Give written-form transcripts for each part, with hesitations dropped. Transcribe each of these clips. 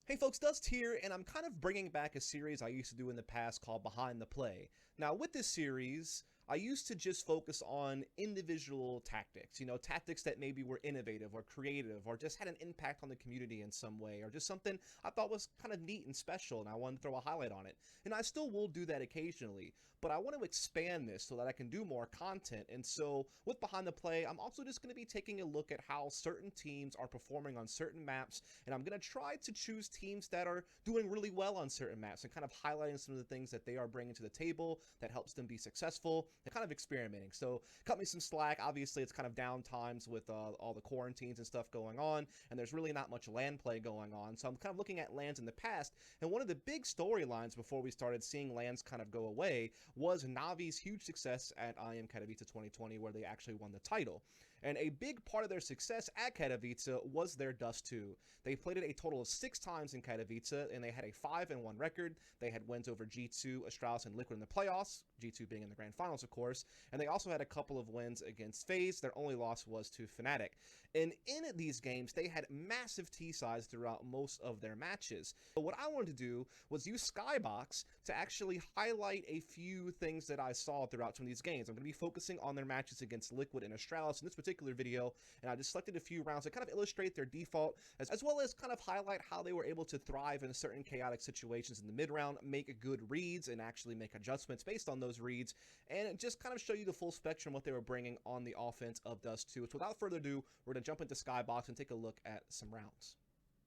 Hey folks, Dust here, and I'm kind of bringing back a series I used to do in the past called Behind the Play. Now, with this series, I used to just focus on individual tactics, tactics that maybe were innovative or creative or just had an impact on the community in some way, or just something I thought was kind of neat and special, and I wanted to throw a highlight on it. And I still will do that occasionally, but I want to expand this so that I can do more content. And so, with Behind the Play, I'm also just going to be taking a look at how certain teams are performing on certain maps, and I'm going to try to choose teams that are doing really well on certain maps and kind of highlighting some of the things that they are bringing to the table that helps them be successful and kind of experimenting. So cut me some slack. Obviously, it's kind of down times with all the quarantines and stuff going on, and there's really not much LAN play going on. So I'm kind of looking at LANs in the past, and one of the big storylines before we started seeing LANs kind of go away was NaVi's huge success at IEM Katowice 2020, where they actually won the title. And a big part of their success at Katowice was their Dust 2. They played it a total of 6 times in Katowice, and they had a 5-1 record. They had wins over G2, Astralis, and Liquid in the playoffs, G2 being in the grand finals, of course. And they also had a couple of wins against FaZe. Their only loss was to Fnatic. And in these games, they had massive T-size throughout most of their matches. But what I wanted to do was use Skybox to actually highlight a few things that I saw throughout some of these games. I'm going to be focusing on their matches against Liquid and Astralis in this particular video, and I just selected a few rounds to kind of illustrate their default, as well as kind of highlight how they were able to thrive in certain chaotic situations in the mid-round, make good reads, and actually make adjustments based on those reads, and just kind of show you the full spectrum what they were bringing on the offense of Dust 2. So without further ado, we're going to jump into Skybox and take a look at some rounds.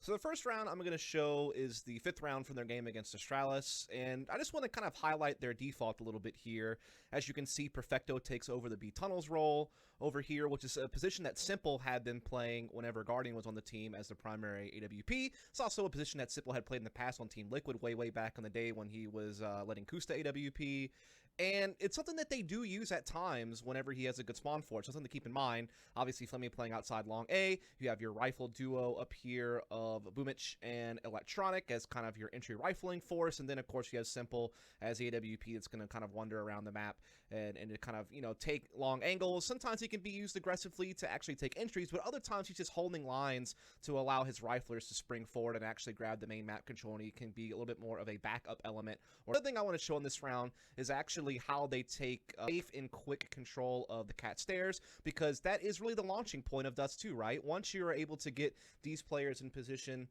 So the first round I'm going to show is the 5th round from their game against Astralis, and I just want to kind of highlight their default a little bit here. As you can see, Perfecto takes over the B Tunnels role over here, which is a position that Simple had been playing whenever Guardian was on the team as the primary AWP. It's also a position that Simple had played in the past on Team Liquid way back in the day when he was letting Kusta AWP. And it's something that they do use at times whenever he has a good spawn for it. So something to keep in mind. Obviously, Flemmy playing outside long A. You have your rifle duo up here of Boomich and Electronic as kind of your entry rifling force. And then, of course, you have Simple as the AWP that's going to kind of wander around the map and to kind of, take long angles. Sometimes he can be used aggressively to actually take entries, but other times he's just holding lines to allow his riflers to spring forward and actually grab the main map control. And he can be a little bit more of a backup element. Another thing I want to show in this round is actually how they take safe and quick control of the cat stairs, because that is really the launching point of Dust 2, right? Once you're able to get these players in position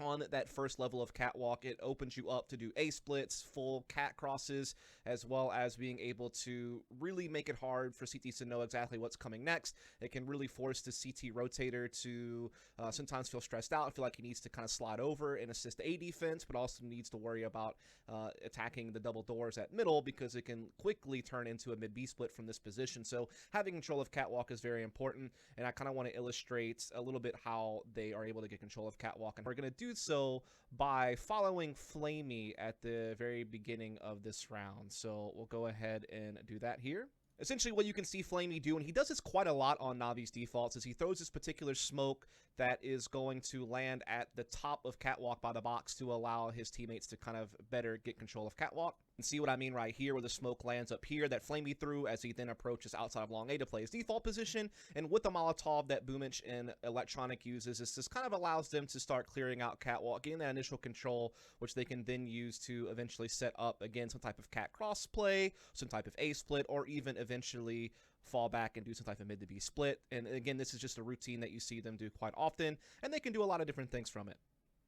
on that first level of catwalk, it opens you up to do A splits, full cat crosses, as well as being able to really make it hard for CTs to know exactly what's coming next. It can really force the CT rotator to sometimes feel stressed out and feel like he needs to kind of slide over and assist the A defense, but also needs to worry about attacking the double doors at middle, because it can quickly turn into a mid B split from this position. So having control of catwalk is very important, and I kind of want to illustrate a little bit how they are able to get control of catwalk, and we're going to do so by following Flamey at the very beginning of this round. So we'll go ahead and do that here. Essentially what you can see Flamey do, and he does this quite a lot on NaVi's defaults, is he throws this particular smoke that is going to land at the top of catwalk by the box to allow his teammates to kind of better get control of catwalk. And see what I mean right here, where the smoke lands up here that Flamey threw as he then approaches outside of long A to play his default position. And with the Molotov that Boomich and Electronic uses, this kind of allows them to start clearing out catwalk, getting that initial control, which they can then use to eventually set up, again, some type of cat cross play, some type of A split, or even eventually fall back and do some type of mid to B split. And again, this is just a routine that you see them do quite often, and they can do a lot of different things from it.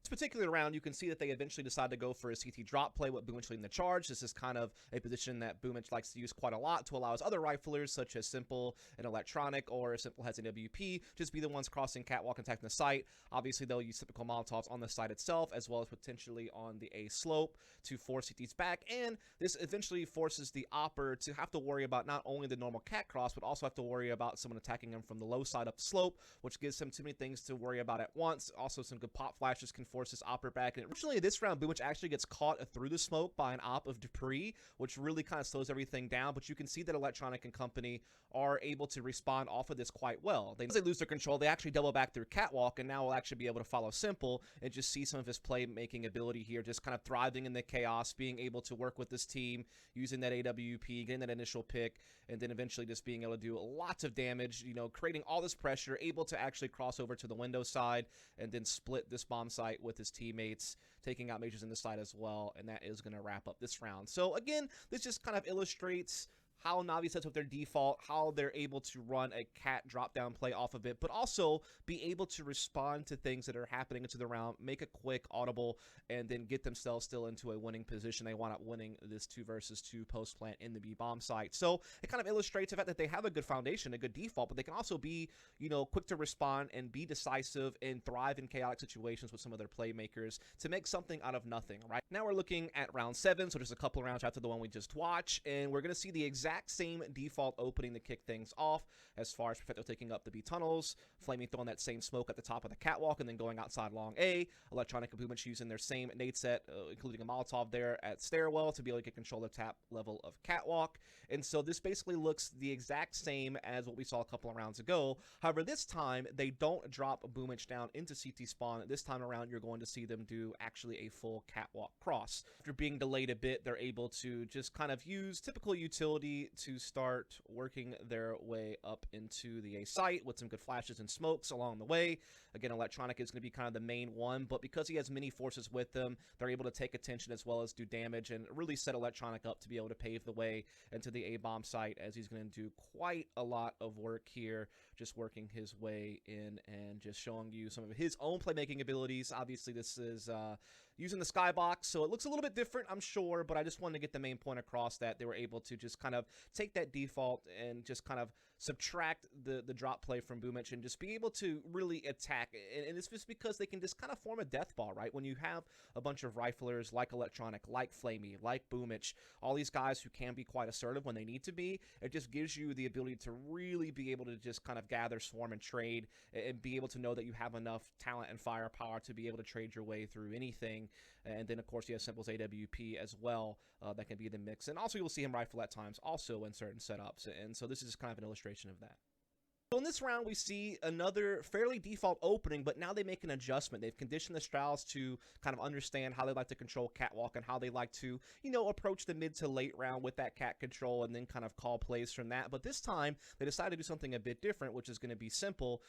This particular round, you can see that they eventually decide to go for a CT drop play with Boomich leading the charge. This is kind of a position that Boomich likes to use quite a lot to allow his other riflers, such as Simple and Electronic, or if Simple has an WP, just be the ones crossing catwalk and attacking the site. Obviously, they'll use typical Molotovs on the site itself, as well as potentially on the A slope to force CTs back, and this eventually forces the Opper to have to worry about not only the normal cat cross, but also have to worry about someone attacking him from the low side up the slope, which gives him too many things to worry about at once. Also, some good pop flashes can force this Opper back. And originally this round, Boomich actually gets caught through the smoke by an op of Dupree, which really kind of slows everything down. But you can see that Electronic and company are able to respond off of this quite well. As they lose their control, they actually double back through catwalk, and now we'll actually be able to follow Simple and just see some of his playmaking ability here, just kind of thriving in the chaos, being able to work with this team, using that AWP, getting that initial pick, and then eventually just being able to do lots of damage, creating all this pressure, able to actually cross over to the window side and then split this bomb site site with his teammates, taking out mages in the site as well, and that is going to wrap up this round. So again, this just kind of illustrates how NaVi sets up their default, how they're able to run a cat drop-down play off of it, but also be able to respond to things that are happening into the round, make a quick audible, and then get themselves still into a winning position. They wind up winning this 2 versus 2 post-plant in the B-bomb site. So it kind of illustrates the fact that they have a good foundation, a good default, but they can also be, you know, quick to respond and be decisive and thrive in chaotic situations with some of their playmakers to make something out of nothing, right? Now we're looking at round 7, so just a couple of rounds after the one we just watched, and we're going to see the exact same default opening to kick things off, as far as Perfecto taking up the B tunnels, Flaming throwing that same smoke at the top of the catwalk, and then going outside long A, Electronic and Boomich using their same nade set, including a Molotov there at stairwell to be able to get control of tap level of catwalk. And so this basically looks the exact same as what we saw a couple of rounds ago. However, this time they don't drop Boomich down into CT spawn. This time around, you're going to see them do actually a full catwalk cross. After being delayed a bit, they're able to just kind of use typical utility to start working their way up into the A site with some good flashes and smokes along the way. Again, Electronic is going to be kind of the main one, but because he has many forces with them, they're able to take attention as well as do damage and really set Electronic up to be able to pave the way into the A-bomb site, as he's going to do quite a lot of work here, just working his way in and just showing you some of his own playmaking abilities. Obviously, this is using the Skybox, so it looks a little bit different, I'm sure, but I just wanted to get the main point across that they were able to just kind of take that default and just kind of subtract the drop play from Boomich and just be able to really attack. And it's just because they can just kind of form a death ball, right? When you have a bunch of riflers like Electronic, like Flamey, like Boomich, all these guys who can be quite assertive when they need to be, it just gives you the ability to really be able to just kind of gather, swarm, and trade, and be able to know that you have enough talent and firepower to be able to trade your way through anything. And then, of course, you have Simple's AWP as well. That can be the mix. And also, you'll see him rifle at times also in certain setups. And so this is kind of an illustration of that. So in this round, we see another fairly default opening, but now they make an adjustment. They've conditioned the Strauss to kind of understand how they like to control catwalk and how they like to, you know, approach the mid to late round with that cat control and then kind of call plays from that. But this time, they decided to do something a bit different, which is going to be Simple,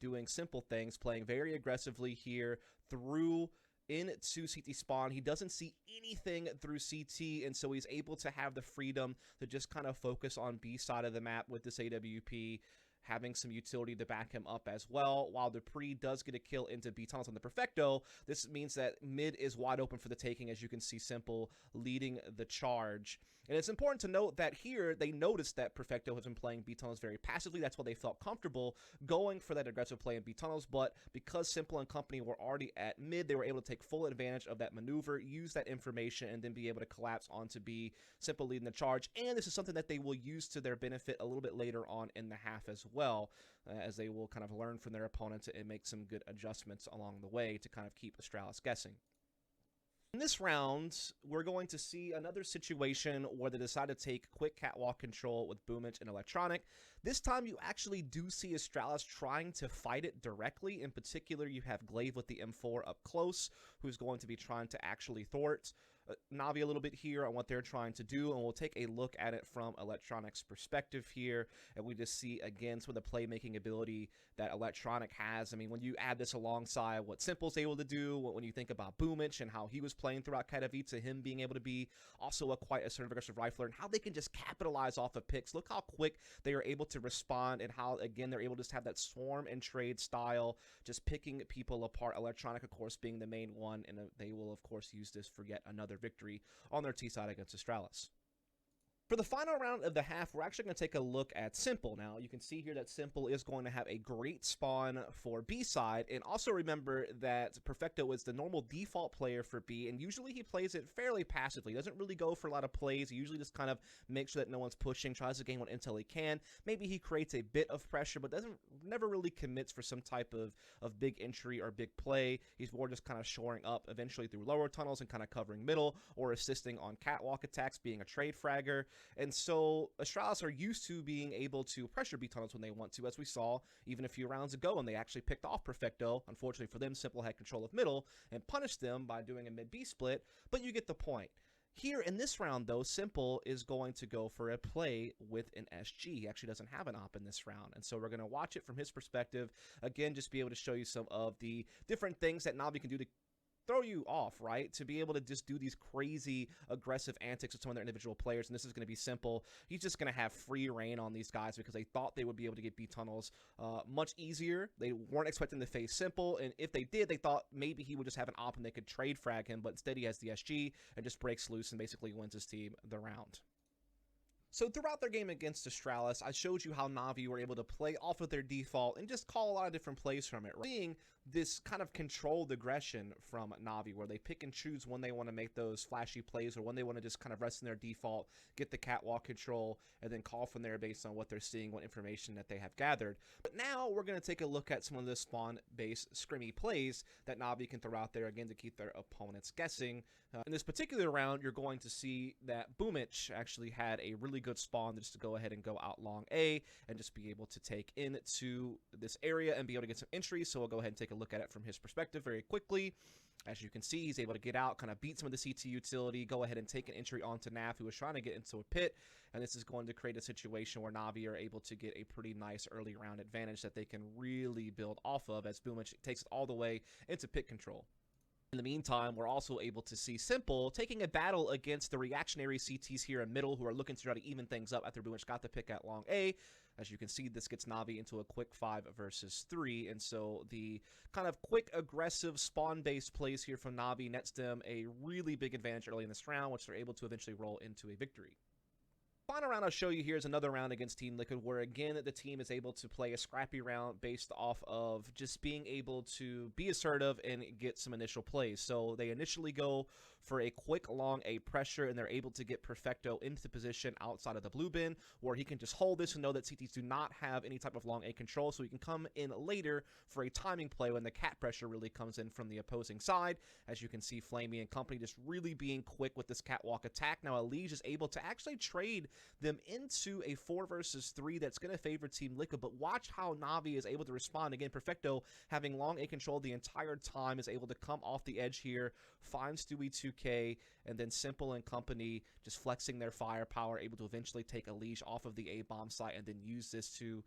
doing simple things, playing very aggressively here through into CT spawn. He doesn't see anything through CT, and so he's able to have the freedom to just kind of focus on B side of the map with this AWP, having some utility to back him up as well. While Dupree does get a kill into B tunnels on the Perfecto, this means that mid is wide open for the taking, as you can see Simple leading the charge. And it's important to note that here they noticed that Perfecto has been playing B tunnels very passively. That's why they felt comfortable going for that aggressive play in B tunnels. But because Simple and company were already at mid, they were able to take full advantage of that maneuver, use that information, and then be able to collapse onto B, Simple leading the charge. And this is something that they will use to their benefit a little bit later on in the half as well, as they will kind of learn from their opponents and make some good adjustments along the way to kind of keep Astralis guessing. In this round, we're going to see another situation where they decide to take quick catwalk control with Boomich and Electronic. This time, you actually do see Astralis trying to fight it directly. In particular, you have Glaive with the M4 up close, who's going to be trying to actually thwart NaVi a little bit here on what they're trying to do, and we'll take a look at it from Electronic's perspective here, and we just see again some of the playmaking ability that Electronic has. I mean, when you add this alongside what Simple's able to do, when you think about Boomich and how he was playing throughout Katowice, him being able to be also a quite assertive aggressive rifler, and how they can just capitalize off of picks. Look how quick they are able to respond, and how again they're able to just have that swarm and trade style, just picking people apart. Electronic, of course, being the main one, and they will of course use this for yet another victory on their T side against Astralis. For the final round of the half, we're actually going to take a look at Simple. Now, you can see here that Simple is going to have a great spawn for B side, and also remember that Perfecto is the normal default player for B, and usually he plays it fairly passively. He doesn't really go for a lot of plays. He usually just kind of makes sure that no one's pushing, tries to gain what intel he can. Maybe he creates a bit of pressure, but never really commits for some type of big entry or big play. He's more just kind of shoring up eventually through lower tunnels and kind of covering middle, or assisting on catwalk attacks, being a trade fragger. And so Astralis are used to being able to pressure B tunnels when they want to, as we saw even a few rounds ago, and they actually picked off Perfecto. Unfortunately for them, Simple had control of middle and punished them by doing a mid-B split, but you get the point. Here in this round, though, Simple is going to go for a play with an SG. He actually doesn't have an op in this round, and so we're going to watch it from his perspective. Again, just be able to show you some of the different things that NaVi can do to throw you off, right? To be able to just do these crazy aggressive antics with some of their individual players, and this is going to be simple. He's just going to have free reign on these guys because they thought they would be able to get B tunnels much easier. They weren't expecting to face simple, and if they did, they thought maybe he would just have an op and they could trade frag him, but instead he has the SG and just breaks loose and basically wins his team the round. So throughout their game against Astralis, I showed you how NaVi were able to play off of their default and just call a lot of different plays from it. Right? Seeing this kind of controlled aggression from NaVi, where they pick and choose when they want to make those flashy plays or when they want to just kind of rest in their default, get the catwalk control, and then call from there based on what they're seeing, what information that they have gathered. But now we're going to take a look at some of the spawn-based scrimmy plays that NaVi can throw out there, again, to keep their opponents guessing. In this particular round, you're going to see that Boomich actually had a really good spawn just to go ahead and go out long A and just be able to take into this area and be able to get some entries. So we'll go ahead and take a look at it from his perspective very quickly. As you can see, he's able to get out, kind of beat some of the CT utility, go ahead and take an entry onto Nav, who was trying to get into a pit, and this is going to create a situation where NaVi are able to get a pretty nice early round advantage that they can really build off of as Boomich takes it all the way into pit control. In the meantime, we're also able to see Simple taking a battle against the reactionary CTs here in middle who are looking to try to even things up after Boomich got the pick at long A. As you can see, this gets NaVi into a quick 5 versus 3, and so the kind of quick, aggressive, spawn-based plays here from NaVi nets them a really big advantage early in this round, which they're able to eventually roll into a victory. Final round I'll show you here is another round against Team Liquid where, again, the team is able to play a scrappy round based off of just being able to be assertive and get some initial plays. So they initially go for a quick long A pressure, and they're able to get Perfecto into position outside of the blue bin where he can just hold this and know that CTs do not have any type of long A control, so he can come in later for a timing play when the cat pressure really comes in from the opposing side. As you can see, Flamey and company just really being quick with this catwalk attack. Now Elige is able to actually trade them into a 4 versus 3 that's going to favor Team Liquid, but watch how NaVi is able to respond. Again, Perfecto, having long A control the entire time, is able to come off the edge here, find Stewie 2K, and then Simple and company just flexing their firepower, able to eventually take Elige off of the A bomb site and then use this to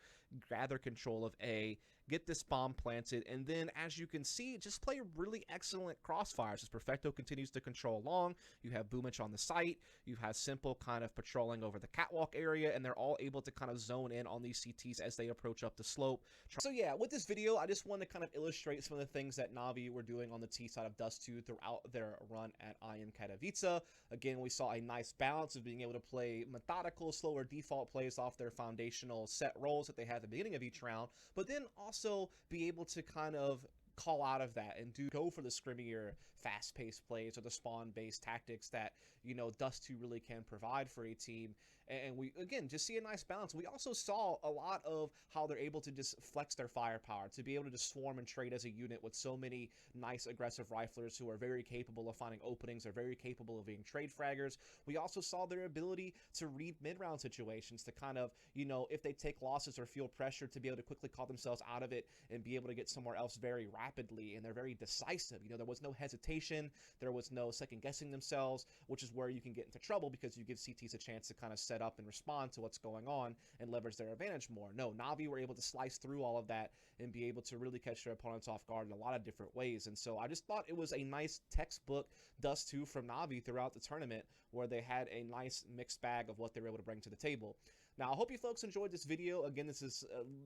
gather control of A, get this bomb planted, and then, as you can see, just play really excellent crossfires as Perfecto continues to control long. You have Boomich on the site, you have Simple kind of patrolling over the catwalk area, and they're all able to kind of zone in on these CTs as they approach up the slope. So yeah, with this video, I just want to kind of illustrate some of the things that NaVi were doing on the T side of Dust 2 throughout their run at IEM Katowice. Again, we saw a nice balance of being able to play methodical, slower default plays off their foundational set roles that they had at the beginning of each round, but then also be able to kind of call out of that and go for the scrimmier, fast-paced plays or the spawn-based tactics that, you know, Dust 2 really can provide for a team. And we, again, just see a nice balance. We also saw a lot of how they're able to just flex their firepower, to be able to just swarm and trade as a unit with so many nice aggressive riflers who are very capable of finding openings, are very capable of being trade fraggers. We also saw their ability to read mid-round situations, to kind of, you know, if they take losses or feel pressure, to be able to quickly call themselves out of it and be able to get somewhere else very rapidly. And they're very decisive. You know, there was no hesitation, there was no second guessing themselves, which is where you can get into trouble because you give CTs a chance to kind of set up and respond to what's going on and leverage their advantage more. No, NaVi were able to slice through all of that and be able to really catch their opponents off guard in a lot of different ways. And so I just thought it was a nice textbook Dust 2 from NaVi throughout the tournament, where they had a nice mixed bag of what they were able to bring to the table. Now, I hope you folks enjoyed this video. Again, this is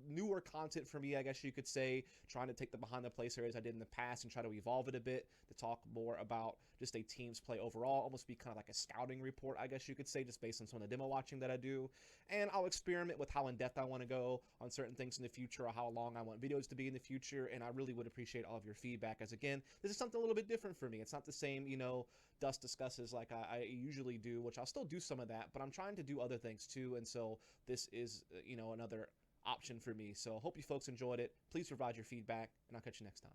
newer content for me, I guess you could say, trying to take the behind the play series I did in the past and try to evolve it a bit to talk more about just a team's play overall, almost be kind of like a scouting report, I guess you could say, just based on some of the demo watching that I do. And I'll experiment with how in-depth I want to go on certain things in the future, or how long I want videos to be in the future, and I really would appreciate all of your feedback, as again, this is something a little bit different for me. It's not the same, you know, Dust discusses like I usually do, which I'll still do some of that, but I'm trying to do other things too, and so this is, you know, another option for me. So I hope you folks enjoyed it. Please provide your feedback, and I'll catch you next time.